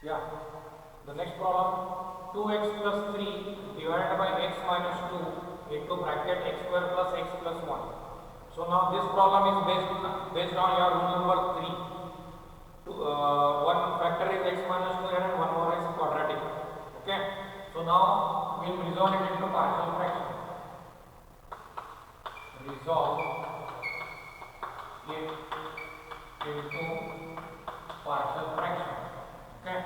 Yeah. The next problem, 2x plus 3 divided by x minus 2 into bracket x square plus x plus 1. So now this problem is based on your rule number 3. One factor is x minus 2 and one more is quadratic. Okay. So now we will resolve it into partial fraction. Resolve it into partial fraction. Okay.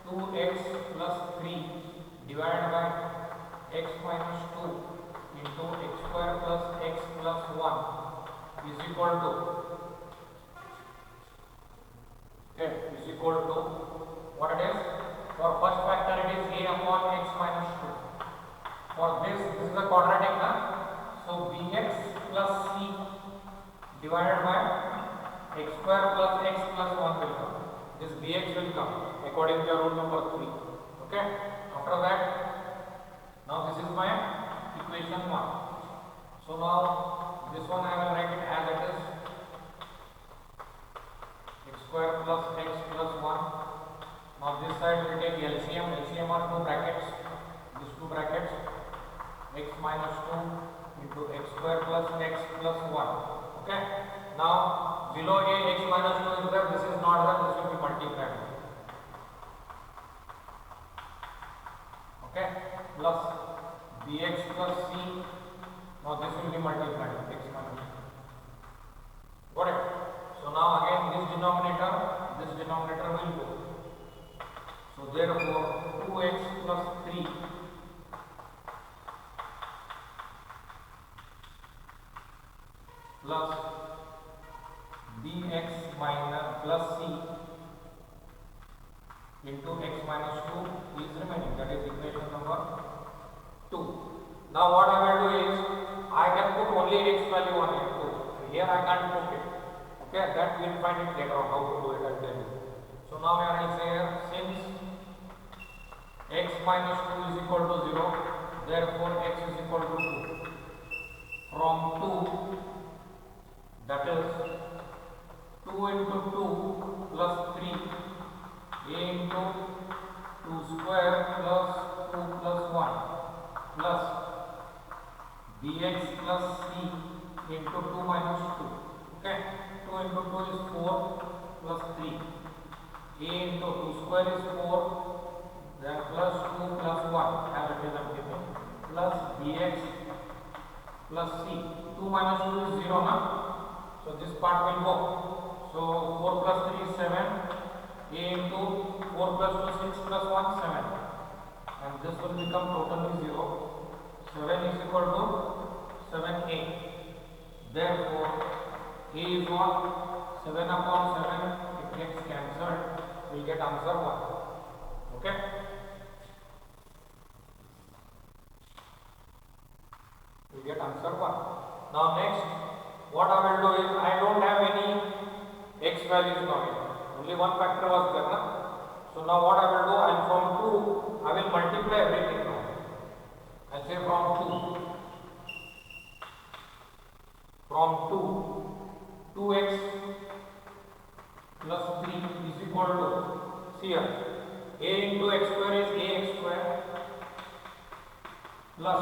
2x plus 3 divided by x minus 2 into x square plus x plus 1 is equal to what it is? For first factor it is a upon x minus 2. For this is the quadratic now. So bx plus c divided by x square plus x plus 1 will come. This bx will come according to rule number 3. Okay. After that, now this is my equation 1. So now this one I will write it as it is x square plus x plus 1. Now this side we take LCM. LCM are two brackets. These two brackets, x minus 2 into x square plus x plus 1. Okay. Now below a x minus 2 is there. This is not there. This will be multiplied. Okay. Plus bx plus c. Now this will be multiplied with x minus 2. Got it? So now again this denominator will go. So therefore 2x plus 3 plus bx minus plus c into x minus 2 is remaining. That is equation number 2. Now what I will do is I can put only x value on it. So here I can't put it. Okay, that we will find it later on how to do it. I'll tell you. So now I will say here, since x minus 2 is equal to 0, therefore x is equal to 2. From 2, that is 2 into 2 plus 3 a into 2 square plus 2 plus 1 plus bx plus c into 2 minus 2. Okay, 2 into 2 is 4 plus 3 a into 2 square is 4, then plus 2 plus 1 as it is I'm giving, plus bx plus c. 2 minus 2 is 0 now. So this part will go. So 4 plus 3 is 7. A into 4 plus 2 6 plus 1 7. And this will become totally 0. 7 is equal to 7a. Therefore a is what? 7 upon 7. It gets cancelled. We will get answer 1. Okay. We will get answer 1. Now next, what I will do is I don't have any x values now. Only one factor was there. Na? So now what I will do, I from 2 I will multiply everything now. I say from 2 2x plus 3 is equal to, see here, a into x square is ax square plus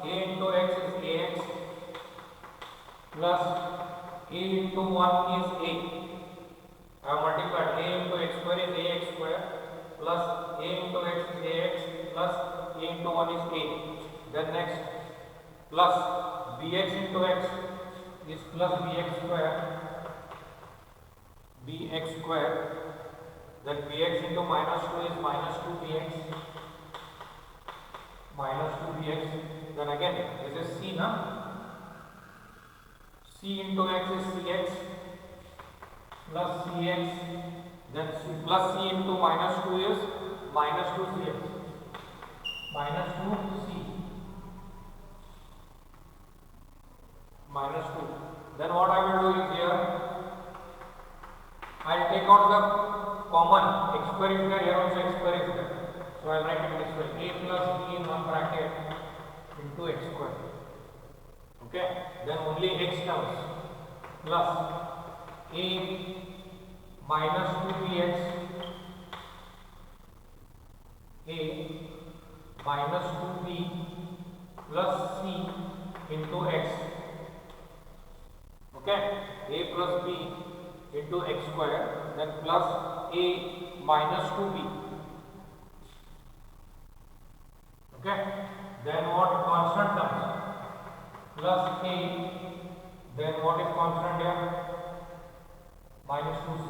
a into x is ax plus a into 1 is a. I have multiplied a into x square is ax square plus a into x is ax plus a into 1 is a. Then next plus bx into x is plus bx square. Then bx into minus 2 is minus 2bx minus 2bx. Then again this is c na. C into x is cx plus cx, then plus c into minus 2 is minus 2cx minus 2c minus 2. Then what I will do is here I will take out the common. X square is there, here also x square is there. So I will write it this way, a plus b in one bracket into x square. Okay, then only x terms plus a minus 2bx a minus 2b plus c into x. Okay, a plus b into x square, then plus a minus 2b. Okay, then what constant terms? Plus a, then what is constant here? Minus 2c.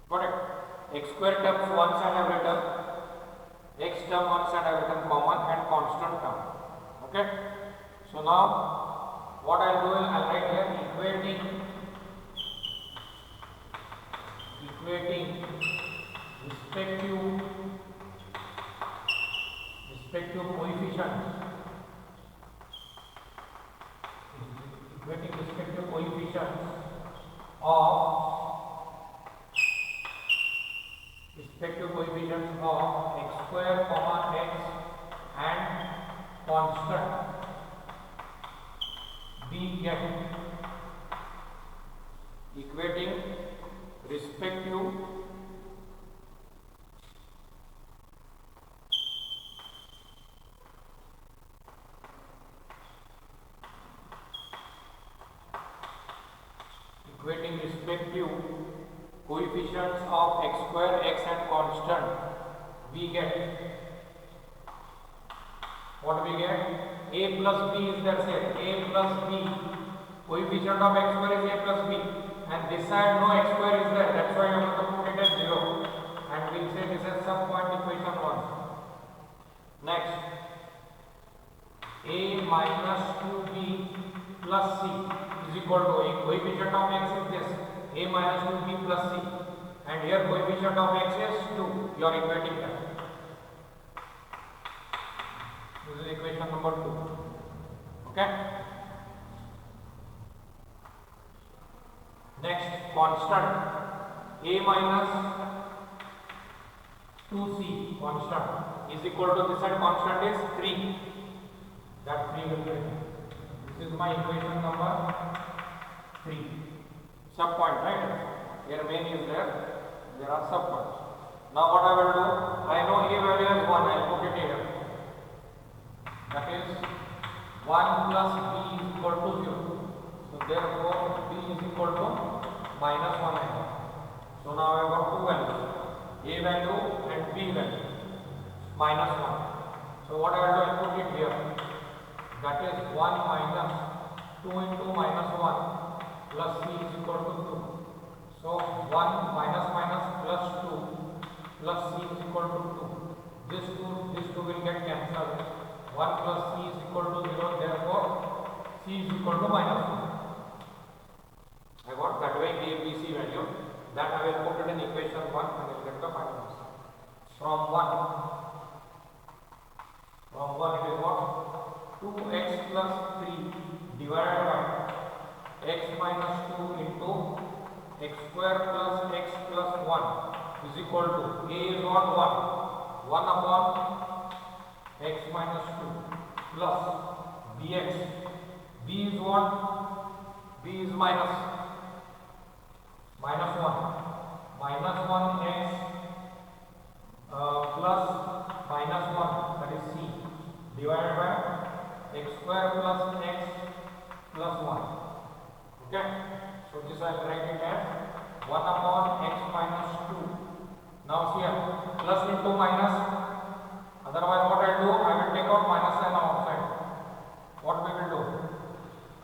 Got it? X square terms one side I have written, x term one side I have written common, and constant term. Okay, so now what I'll do is I'll write here equating respective coefficients, equating respective coefficients of x square comma x and constant we get. Equating respective coefficients of x square, x and constant, we get, what we get? A plus b is there, say a plus b, coefficient of x square is a plus b, and this side no x square is there, that's why you have to put it as 0, and we'll say this is some point equation 1. Next, a minus 2b plus c is equal to, a coefficient of x is this, a minus 2b plus c, and here coefficient of x is 2, you are equating that. This is equation number 2. Okay. Next, constant a minus 2c constant is equal to, this side constant is 3, that 3 will be, this is my equation number 3. Sub point, right? Here main is there are sub points. Now what I will do, I know a value is 1, I will put it here. That is 1 plus b is equal to 0. So therefore b is equal to minus 1 I have. So now I have got two values, a value and b value, minus 1. So what I will do, I will put it here. That is 1 minus 2 into minus 1 plus c is equal to 2. So 1 minus minus plus 2 plus c is equal to 2. This 2 will get cancelled. 1 plus c is equal to 0, therefore c is equal to minus 1. I got that way a, b, c value. That I will put it in equation 1 and I will get the final answer. From 1 it is what? 2x plus 3 divided by x minus 2 into x square plus x plus 1 is equal to, a is what? 1 upon x minus 2 plus bx, b is what? B is minus 1 x plus minus 1, that is c, divided by x square plus x plus 1. Okay, so this I will write it as 1 upon x minus 2. Now here plus into minus, otherwise what I will do, I will take out minus sign outside. What we will do,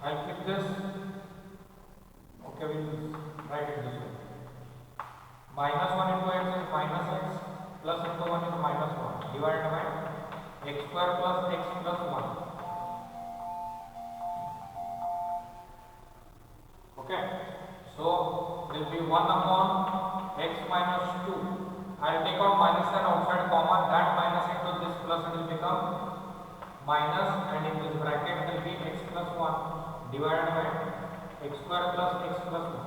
I will keep this, okay, we will write it this way. Minus 1 into x is minus x, plus into 1 is minus 1, divided by x square plus x plus 1. Okay, so there will be 1 upon x minus 2. I will take out minus sign outside comma, that minus into this plus it will become minus, and in this bracket will be x plus 1 divided by x square plus x plus 1.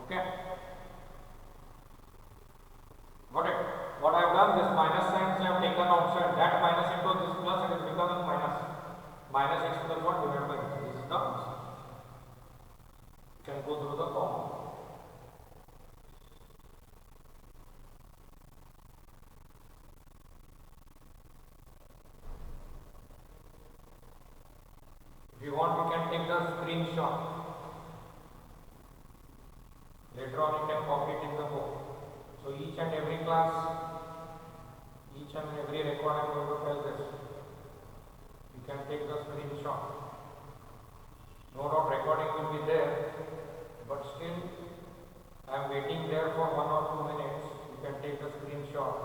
Okay, got it? What I have done, this minus signs I have taken outside, that minus into this plus it is becoming minus x plus 1 divided by this. This is the answer. You can go through the problem. screenshot. Later on you can copy it in the book. So each and every class, each and every record I am going to tell this. You can take the screenshot. No doubt recording will be there, but still I am waiting there for 1 or 2 minutes. You can take the screenshot.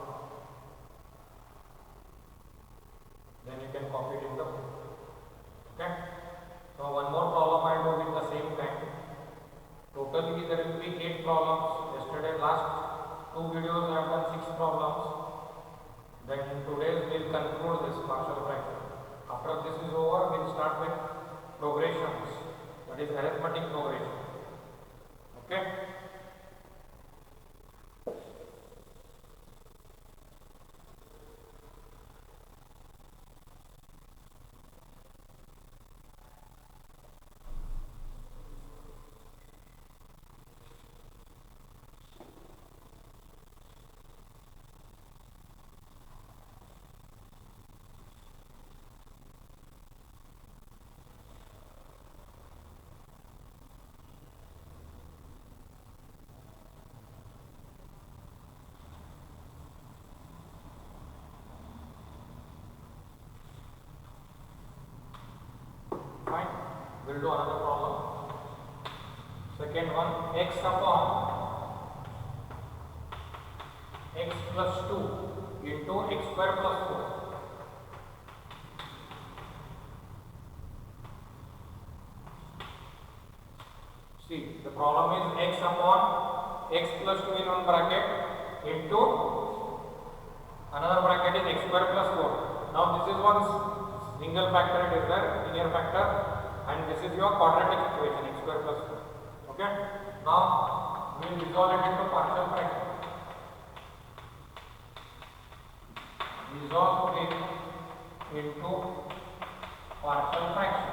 Then you can copy it in the book. Okay? So one more problem I will do with the same time. Totally there will be 8 problems. Yesterday last 2 videos I have done 6 problems. Then in today's we will conclude this partial fraction. After this is over, we will start with progressions, that is arithmetic progression. Okay? Fine. We will do another problem. Second one, x upon x plus 2 into x square plus 4. See, the problem is x upon x plus 2 in one bracket into another bracket is x square plus 4. Now this is one single factor, it is there, linear factor, and this is your quadratic equation, x square plus 4. Okay? Now we will resolve it into partial fraction. Resolve it into partial fraction.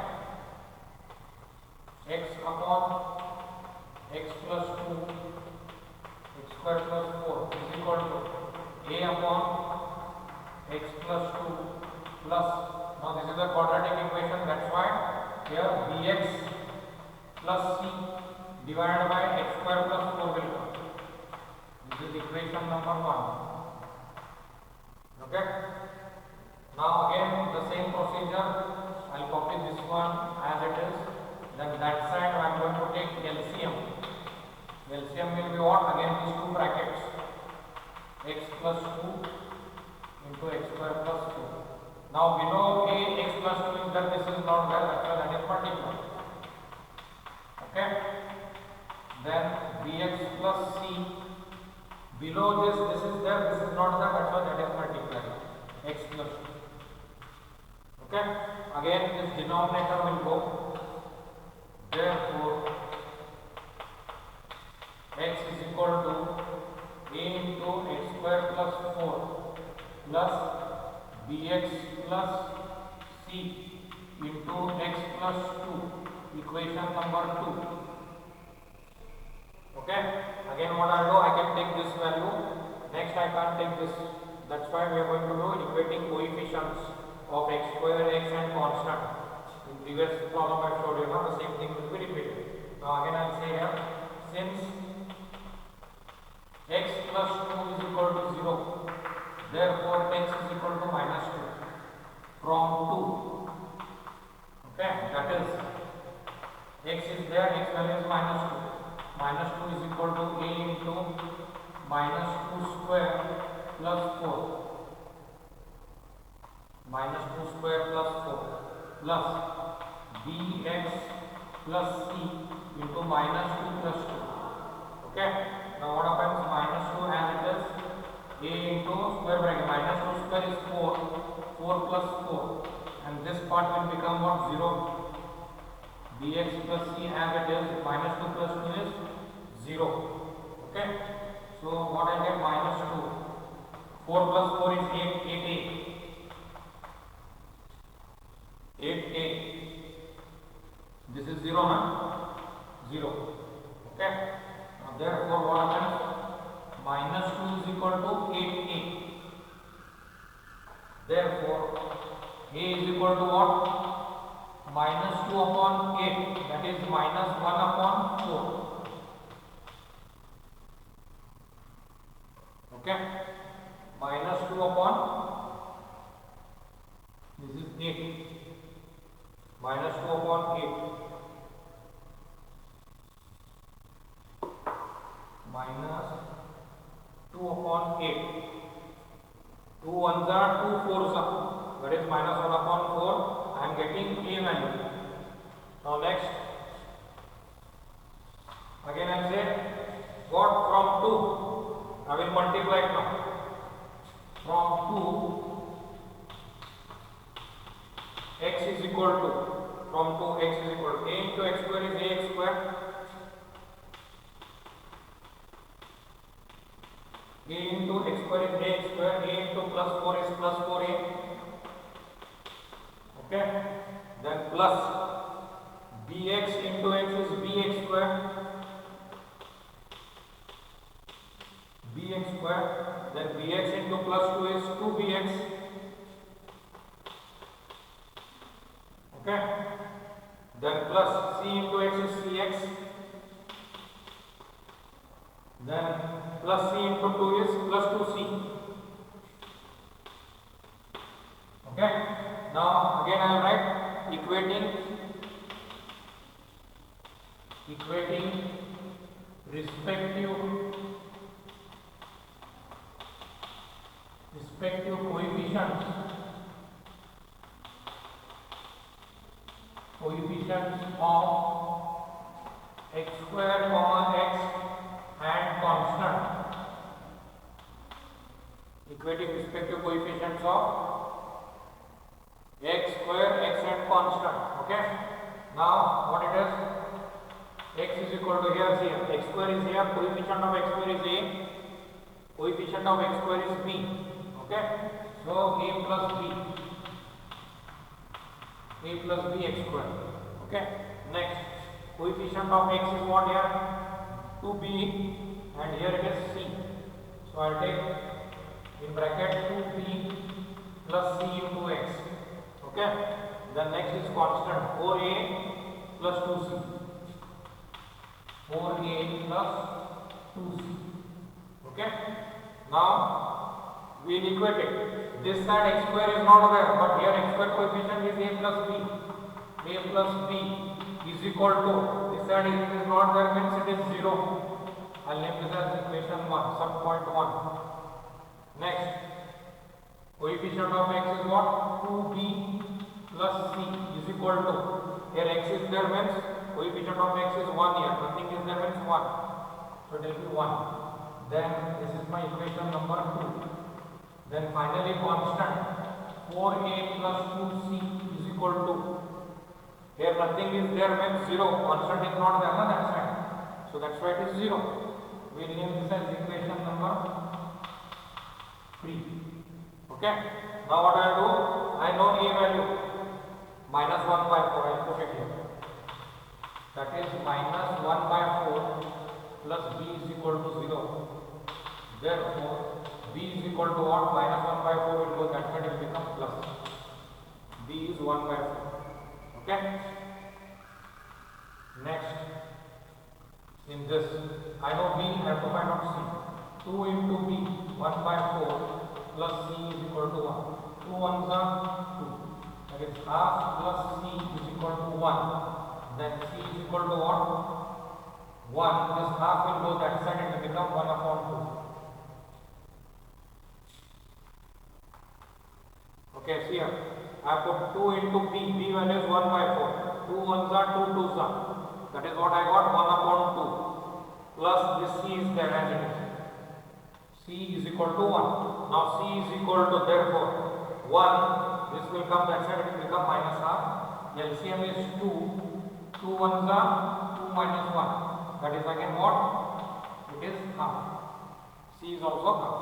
X upon x plus 2 x square plus 4 is equal to a upon x plus 2 plus, now this is a quadratic equation, that's why here bx plus c divided by x square plus 4 will come. This is equation number 1. Okay? Now again the same procedure, I will copy this one as it is. Then that side I am going to take LCM. LCM will be what? Again these two brackets, x plus 2 into x square plus 2. Now below a x plus 2 is there, this is not there, that is multiplied. Okay? Then bx plus c, below this is there, this is not there, that is multiplied, x plus 2. Okay? Again this denominator will go, therefore x is equal to a into x square plus 4 plus bx plus c into x plus 2, equation number 2. Okay? Again what I do, I can take this value, next I can't take this, that's why we are going to do equating coefficients of x square, x and constant. In previous problem I showed you, now the same thing will be repeated. Now again I will say here, since x plus 2 is equal to 0, therefore x is equal to minus 2 from 2. Okay, that is x is there, x value is minus 2. Minus 2 is equal to a into minus 2 square plus 4. Minus 2 square plus 4 plus bx plus c into minus 2 plus 2. Okay, now what happens? Minus 2 as it is, a into square bracket, minus 2 square is 4, 4 plus 4, and this part will become what? 0. bx plus c as it is, minus 2 plus 2 is 0. Okay, so what I get? Minus 2, 4 plus 4 is 8, 8a, 8a, this is 0, na? 0. Okay, now therefore what happens? Minus 2 is equal to 8a. Therefore, a is equal to what? Minus 2 upon 8, that is minus 1 upon 4. Okay, minus 2 upon, this is 8, minus 2 upon 8, minus 2 upon 8, 2 ones are 2 fours are, that is minus 1 upon 4. I am getting a value. Now next, again I say got from 2. I will multiply it now. From 2, x is equal to, from 2 x is equal to, a into x square is ax square. A into x square is ax square. A into plus 4 is plus 4a. Okay. Then plus bx into x is bx square. Bx square, then bx into plus 2 is 2bx. Okay, then plus c into x is cx, then plus c into 2 is plus 2c. Okay, now again I will write equating respective coefficients of x square comma x and constant. Equating respective coefficients of x square, x and constant. Okay. Now what it is? X is equal to, here see, x square is here, coefficient of x square is a, coefficient of x square is b. Okay, so a plus b x square. Okay, next coefficient of x is what here? 2b, and here it is c. So I will take in bracket 2b plus c into x. Okay, then next is constant 4a plus 2c. 4a plus 2c. Okay, now we will equate it. This side x square is not there, but here x square coefficient is a plus b. A plus b is equal to, this side is not there, means it is 0. I will name this as equation 1, sub point 1. Next, coefficient of x is what? 2b plus c is equal to, here x is there, means coefficient of x is 1 here, nothing is there, means 1. So it will be 1. Then this is my equation number 2. Then finally constant 4a plus 2c is equal to, here nothing is there, means 0, constant is not there, that side. So that's why it is 0. We will name this as equation number 3. Okay. Now what I will do, I know a value, minus 1 by 4, I will put it here. That is minus 1 by 4 plus b is equal to 0. Therefore, b is equal to what? Minus 1 by 4 will go that side, it will become plus. b is 1 by 4. Okay. Next, in this, I know b, I have to find out c. 2 into b, 1 by 4 plus c is equal to 1. 2 ones are 2. That is half plus c is equal to 1. Then c is equal to what? 1. This half will go that side, it will become 1 upon 2. Okay, see here. I put 2 into b, b value is 1 by 4. 2 ones are 2 twos are. That is what I got, 1 upon 2. Plus this c is there as it is. C is equal to 1. Now c is equal to, therefore 1, this will come that side, it will become minus half. LCM is 2. 2 ones are 2 minus 1. That is again what? It is half. C is also half.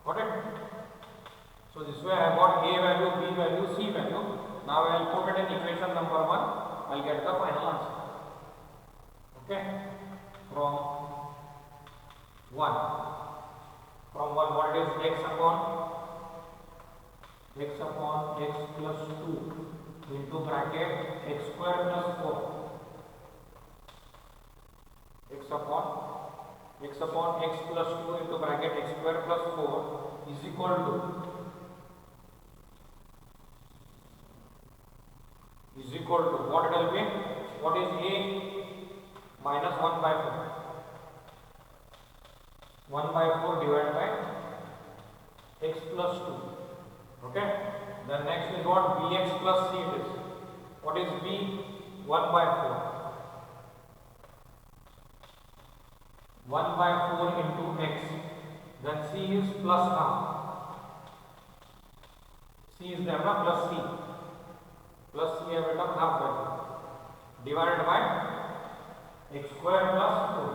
Got it? So this way I got a value, b value, c value. Now I will put it in equation number 1. I will get the final answer. Okay? From 1. From 1, what is x upon x plus 2 into bracket x square plus 4 x upon x plus 2 into bracket x square plus 4 is equal to what it will be? What is a? Minus 1 by 4. 1 by 4 divided by x plus 2. Okay. Then next is what? Bx plus c it is. What is b? 1 by 4. 1 by 4 into x. Then c is plus half. C is there na, plus c. Plus c have become half value. Divided by x square plus 4.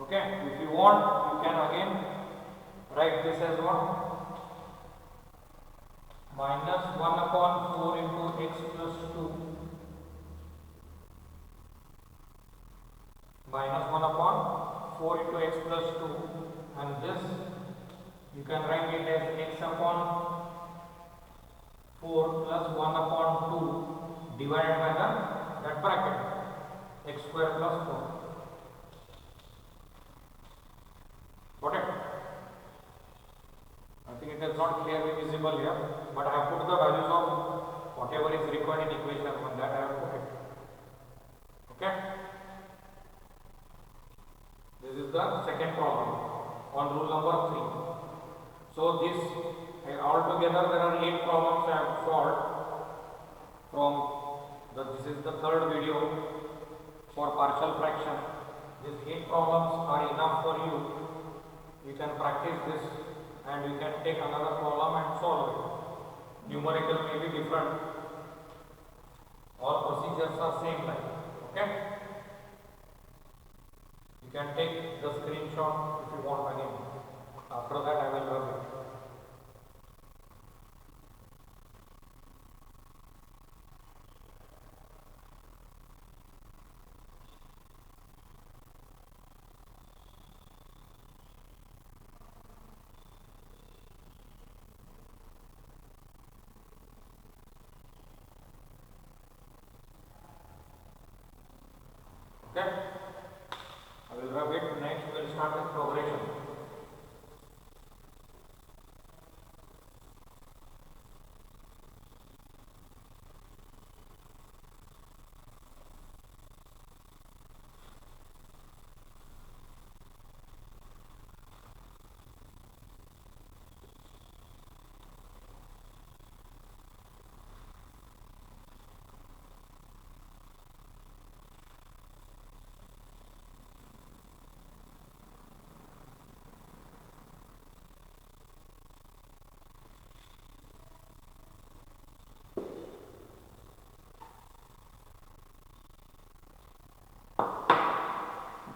Okay. If you want, you can again write this as what? Minus 1 upon 4 into x plus 2 minus 1 upon 4 into x plus 2, and this you can write it as x upon 4 plus 1 upon 2 divided by that bracket x square plus 4. Got it? I think it is not clearly visible here, but I have put the values of whatever is required in equation on that I have put it. Okay? This is the second problem on rule number 3. So this altogether there are 8 problems I have solved from this is the third video for partial fraction. These 8 problems are enough for you. You can practice this and you can take another problem and solve it. Numerical may be different. All procedures are same like. Okay? You can take the screenshot if you want again. After that I will rub it. Okay? I will rub it. Next we will start with progression.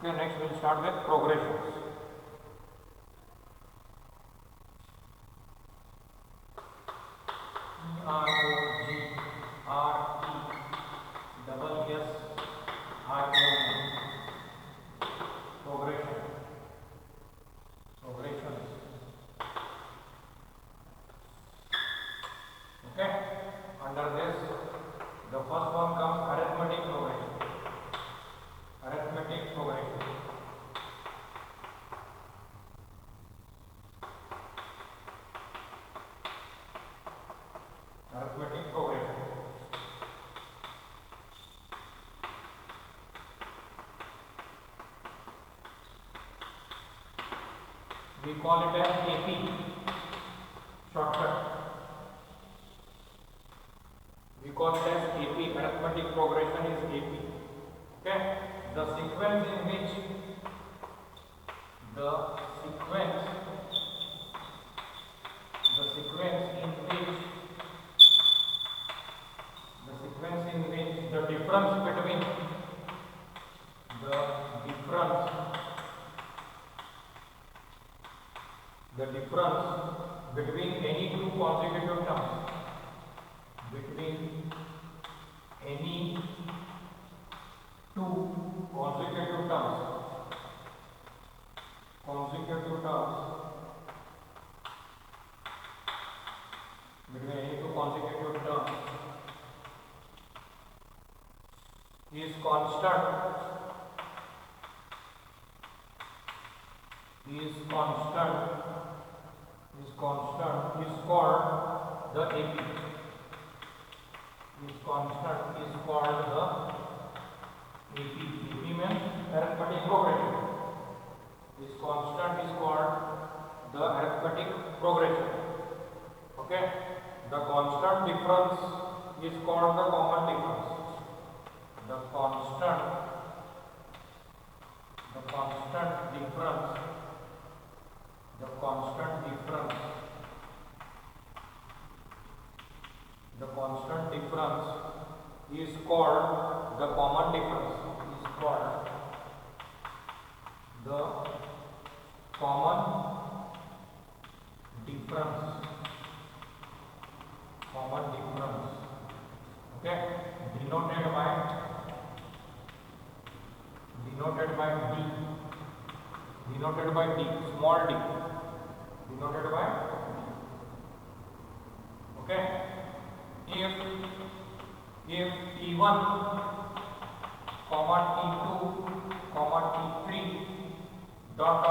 Okay, next we will start with progressions. Progression. Progressions. Okay, under this the first one comes arithmetic progression. Arithmetic progression. Arithmetic progression. We call it as AP, shortcut. We call it as AP, arithmetic progression is AP. Okay, the sequence in which the sequence in which the difference between any two consecutive terms, is constant is called the AP. Is constant is called the AP. AP means arithmetic progression. Is constant is called the arithmetic progression. Okay. The constant difference is called the common difference. The constant difference is called the common difference. Is called the common difference. Okay, denoted by D, small d, denoted by D. Okay, if T1 comma T2 comma T3 dot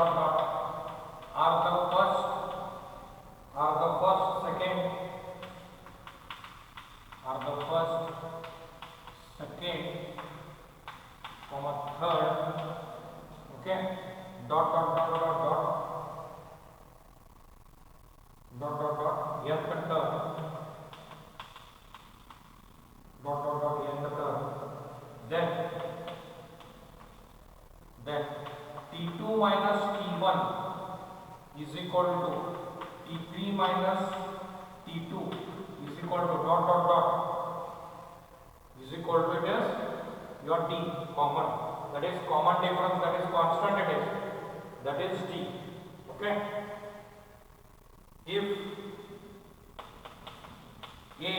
are the first, second, comma third, okay, dot nth term, then T2 minus T1 is equal to T3 minus T2 is equal to is equal to, it is your D common, that is common difference, that is constant, it is, that is D. Okay, if A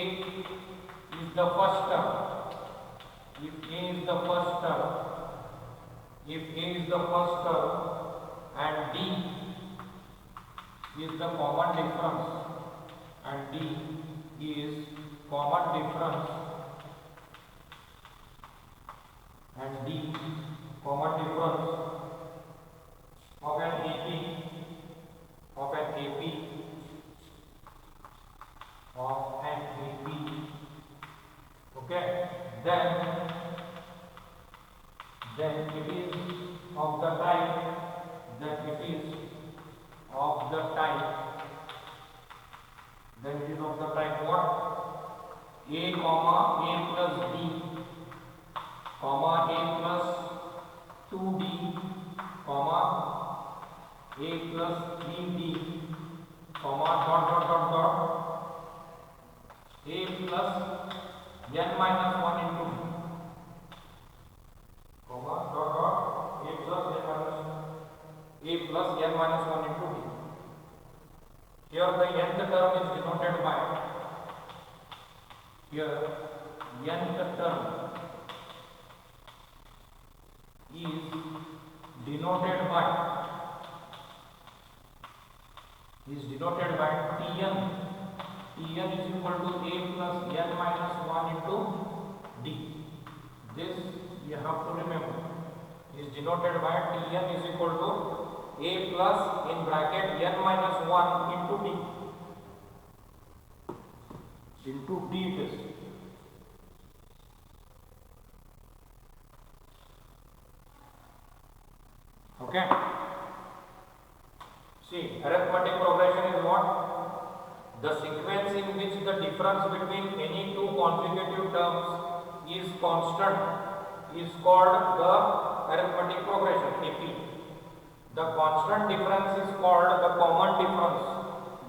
is the first term, and D is the common difference, of an AP, okay, then it is of the type, what? A comma A plus D comma A plus 2D comma A plus 3D comma dot A plus n minus 1 into D comma dot A plus n minus 1 into D. Here the nth term is denoted by, nth term is denoted by Tn. Tn is equal to A plus n minus 1 into D. This you have to remember, is denoted by Tn is equal to A plus in bracket n minus 1 into D. Into D it is. Okay. See, arithmetic progression is what? The sequence in which the difference between any two consecutive terms is constant is called the arithmetic progression, AP. The constant difference is called the common difference,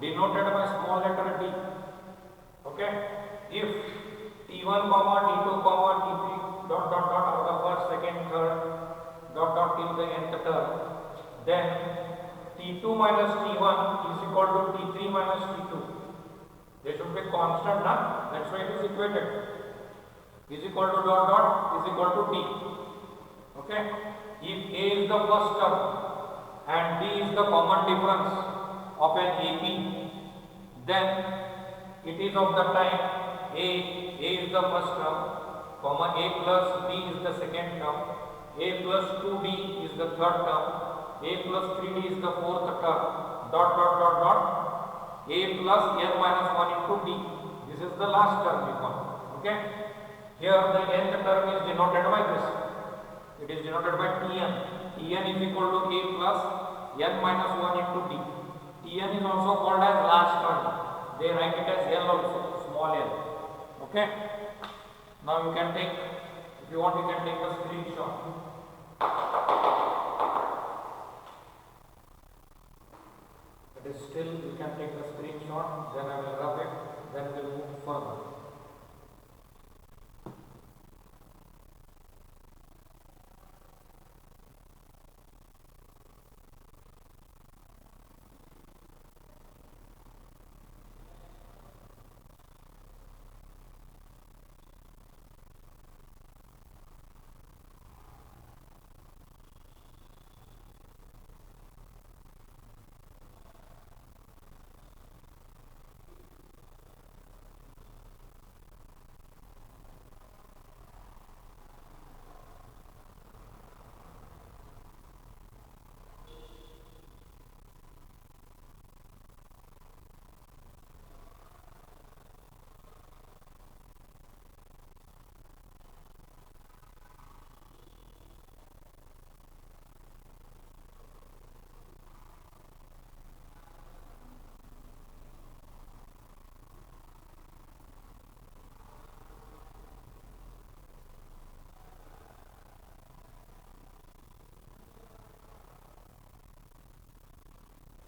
denoted by small letter d. Okay. If T1 comma T2 comma T3 dot are the first, second, third dot till the nth term, then T2 minus T1 is equal to T3 minus T2. They should be constant, na? That's why it is equated. Is equal to dot is equal to T. Okay. If A is the first term and D is the common difference of an AP, then it is of the type A is the first term comma a plus b is the second term, a plus 2b is the third term, a plus 3d is the fourth term, dot dot dot dot, a plus n minus 1 into d. This is the last term we call. Okay. Here the nth term is denoted by this. It is denoted by Tn. Tn is equal to a plus n minus 1 into d. Tn is also called as last term. They write it as L also, small l. Okay. Now you can take, if you want, you can take a screenshot. It is still, you can take a screenshot, then I will rub it, then we will move further.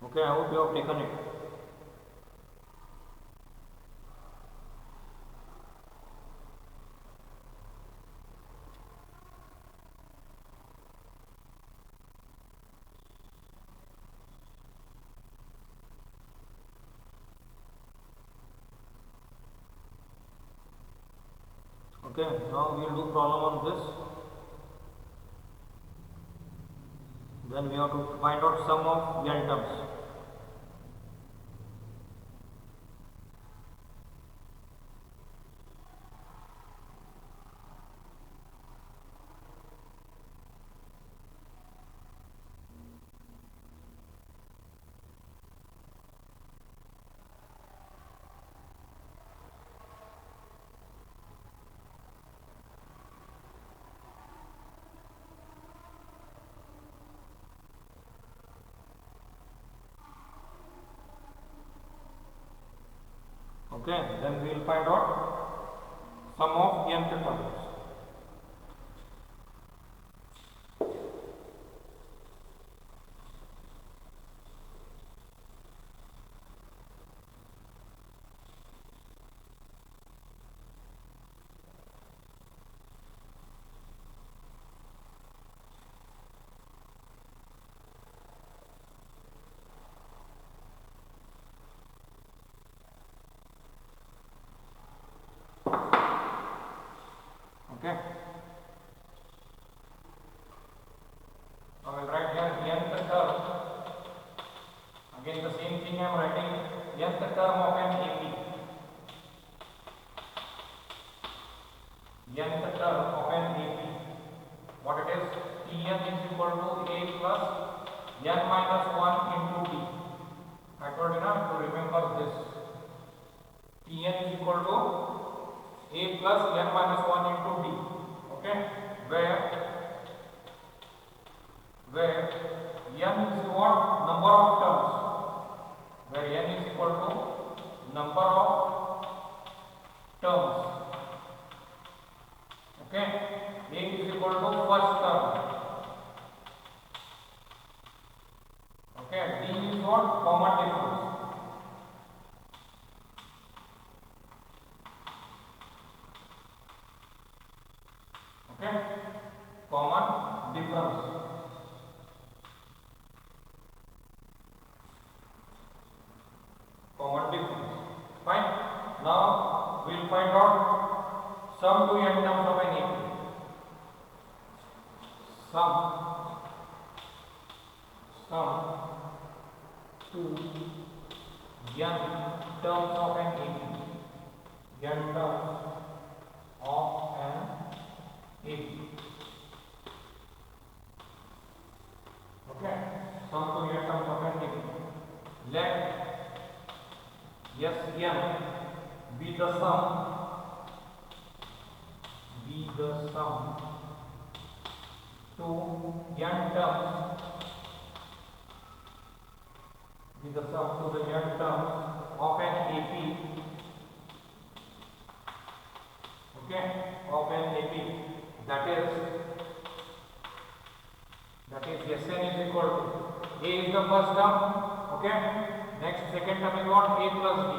Okay, I hope you have taken it. Okay, now we will do problem on this. Then we have to find out sum of n terms. Okay, then we will find out sum of nth terms. Okay. Now I will write here nth term. Again the same thing I am writing, nth term of an AP. Nth term of an AP. What it is? Tn is equal to a plus n minus 1 into d. I told you now to remember this. Tn is equal to a plus n minus 1 into d. Okay, where n is what? Number of terms. Where n is equal to number of terms. Okay, a is equal to first term. Okay, d is what? Common difference. Okay, common difference. Common difference. Fine. Now we will find out sum to n terms of an AP. Sum to n terms of an AP. N terms of an the sum to n terms is the sum to the n terms of an AP, okay, of an AP, that is Sn is equal to A is the first term, okay, next second term is what? A plus D,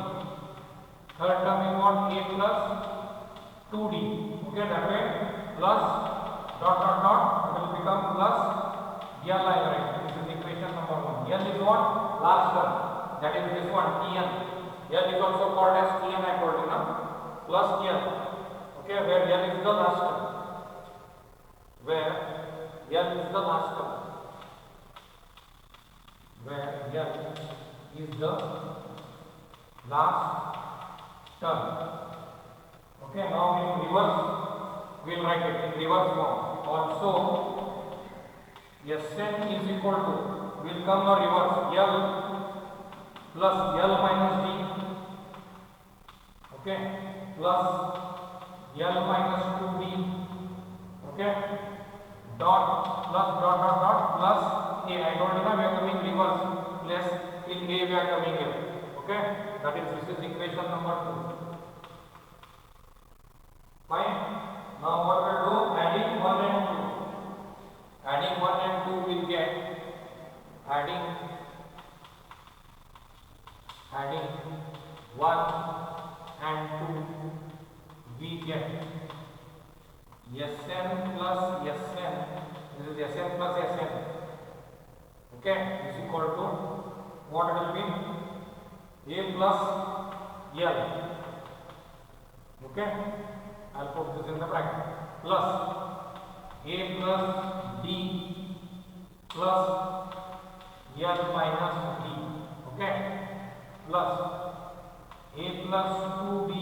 third term is what? A plus 2D, okay, that way plus dot dot dot, it will become plus L I write. This is equation number 1. L is what? Last term, that is this one, Tn. L is also called as Tn, I told you now, plus L, okay, where L is the last term, where L is the last term, where L is the last term. Okay, now in reverse, we will write it in reverse form. Also, Sn is equal to, will come the reverse, L plus L minus D, okay, plus L minus 2D, okay, dot plus dot dot dot plus A. I told you now we are coming reverse, plus in A we are coming here, okay, that is this is equation number 2. Fine. Now what we will do? Adding 1 and 2. Adding 1 and 2 will get adding 1 and 2 we get Sn plus Sn. This is Sn plus Sn. Okay, is equal to what will be A plus L. Okay. I'll put this in the bracket, plus A plus D plus L minus D, okay, plus A plus 2D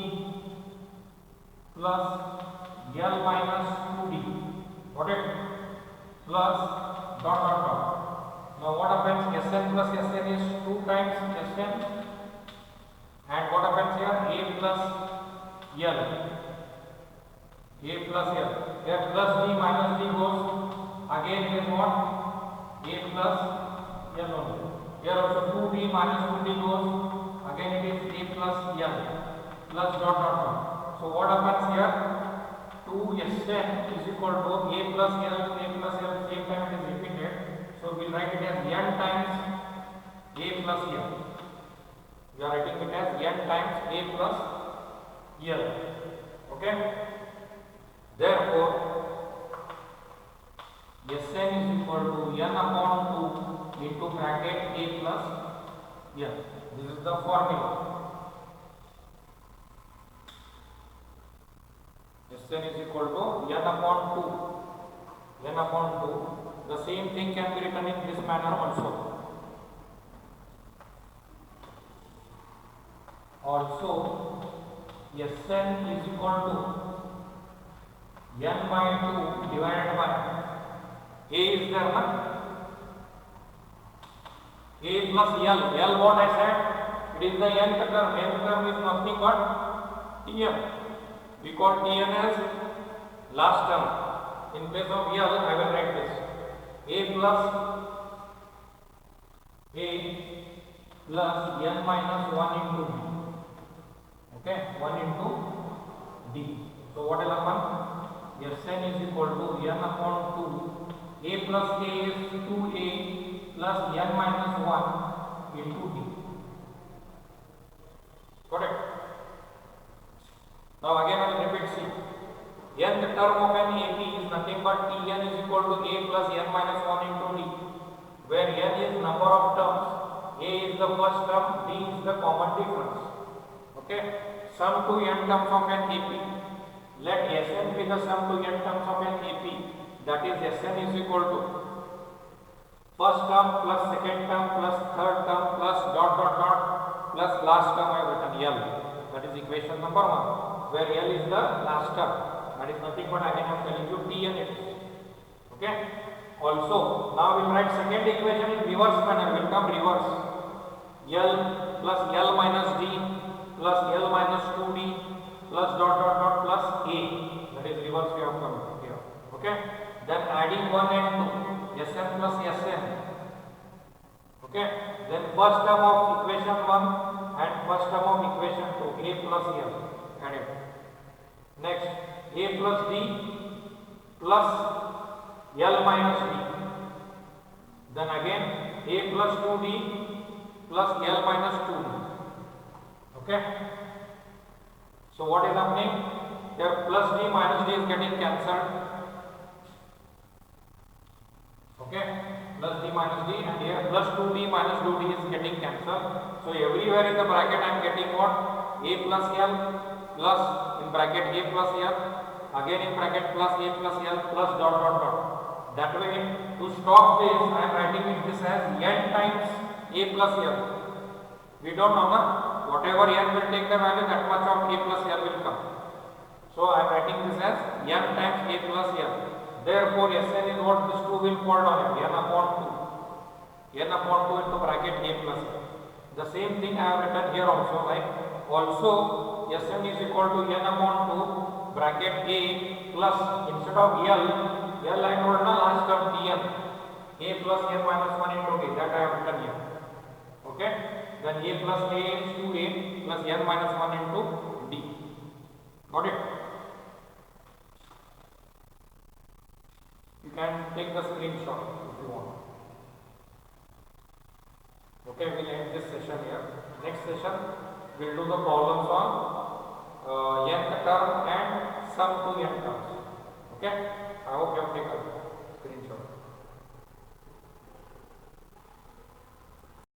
plus L minus 2D, got it, plus dot dot dot. Now what happens? Sn plus Sn is 2 times Sn, and what happens here? A plus L. A plus L. Here plus D minus D goes. Again it is what? A plus L only. Here also 2D minus 2D goes. Again it is A plus L. Plus dot dot dot. So what happens here? 2Sn is equal to A plus L to A plus L. Same time it is repeated. So we will write it as n times A plus L. We are writing it as n times A plus L. Okay? Therefore, Sn is equal to n upon 2 into bracket A plus L. This is the formula. Sn is equal to n upon 2. N upon 2. The same thing can be written in this manner also. Also, Sn is equal to n by 2 divided by A is there, na? A plus L. L what I said? It is the nth term. Nth term is nothing but Tn. We call Tn as last term. In place of L, I will write this. A plus n minus 1 into D. Okay, 1 into D. So what will happen? Sn is equal to n upon 2. A plus A is 2A plus n minus 1 into D. Correct? Now again I will repeat, see. Nth term of an AP is nothing but Tn is equal to A plus n minus 1 into D, where n is number of terms, A is the first term, D is the common difference. Okay? Sum to n terms of an AP. Let Sn be the sum to n terms of an AP. That is Sn is equal to first term plus second term plus third term plus dot dot dot plus last term I have written L. That is equation number 1, where L is the last term. That is nothing but again I am telling you Tn it is. Okay? Also, now we will write second equation in reverse manner. Will come reverse. L plus L minus D plus L minus 2D plus dot dot dot plus A. That is reverse. reverse way of coming here. Okay. Then adding 1 and 2, Sn plus Sn. Okay. Then first term of equation 1 and first term of equation 2, a plus l added. Next, a plus d plus l minus d. Then again a plus 2d plus l minus 2d. Okay. So what is happening? Here plus d minus d is getting cancelled. Okay. Plus d minus d, and here plus 2d minus 2d is getting cancelled. So everywhere in the bracket I am getting what? A plus l plus in bracket a plus l, again in bracket plus a plus l plus dot dot dot. That way, to stop this, I am writing this as n times a plus l. We don't know, na? Whatever n will take the value, that much of a plus l will come. So I am writing this as n times a plus l. Therefore, Sn is what? This 2 will fall down here, n upon 2. N upon 2 into bracket a plus l. The same thing I have written here also, like also Sn is equal to n upon 2 bracket a plus, instead of l I told na last term dn, a plus n minus 1 into d, that I have written here. Okay. Then a plus a is 2a plus n minus 1 into d. Got it? You can take the screenshot if you want. Okay, we'll end this session here. Next session, we'll do the problems on nth term and sum to n terms. Okay? I hope you have taken screenshot.